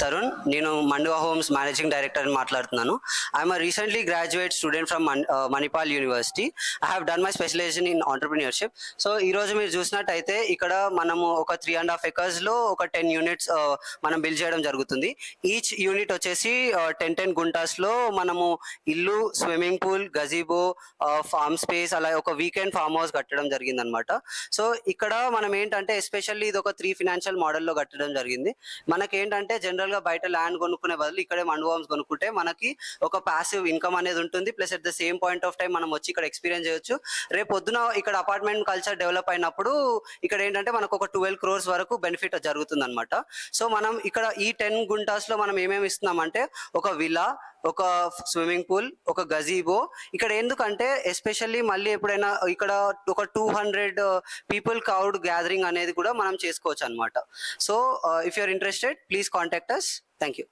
తరుణ్, నేను మండువా homes managing director అని మాట్లాడుతున్నాను. I'm recently graduate student from Manipal university. I have done my specialization in entrepreneurship. So ఈ రోజు మీరు చూసినట్టయితే ఇక్కడ మనము ఒక 3.5 acres లో ఒక 10 units మనం బిల్డ్ చేయడం జరుగుతుంది. ఈచ్ యూనిట్ వచ్చేసి 10 గుంటాస్లో మనము ఇల్లు, swimming pool, gazebo, farm space, అలా ఒక వీకెండ్ ఫార్మ్ హౌస్ కట్టడం జరిగింది అనమాట. సో ఇక్కడ మనం ఏంటంటే ఎస్పెషల్లీ ఇది ఒక 3 ఫినాన్షియల్ మోడల్లో కట్టడం జరిగింది. మనకేంటంటే జనరల్ గా బయట ల్యాండ్ కొనుక్కునే బదులు ఇక్కడే మండువా హోమ్స్ కొనుక్కుంటే మనకి ఒక ప్యాసివ్ ఇన్కమ్ అనేది ఉంటుంది. Plus at the same point of time మనం వచ్చి ఇక్కడ ఎక్స్పీరియన్స్ చేయొచ్చు. రేపు పొద్దున ఇక్కడ అపార్ట్మెంట్ కల్చర్ డెవలప్ అయినప్పుడు ఇక్కడ ఏంటంటే మనకు ఒక 12 crores వరకు బెనిఫిట్ జరుగుతుంది అనమాట. సో మనం ఇక్కడ ఈ 10 గుంటాస్ లో మనం ఏమేమి ఇస్తున్నామంటే ఒక విలా, ఒక స్విమ్మింగ్ పూల్, ఒక గజీబో. ఇక్కడ ఎందుకంటే ఎస్పెషల్లీ మళ్ళీ ఎప్పుడైనా ఇక్కడ ఒక 200 people crowd గ్యాదరింగ్ అనేది కూడా మనం చేసుకోవచ్చు అనమాట. So if you're interested, please contact us. Thank you.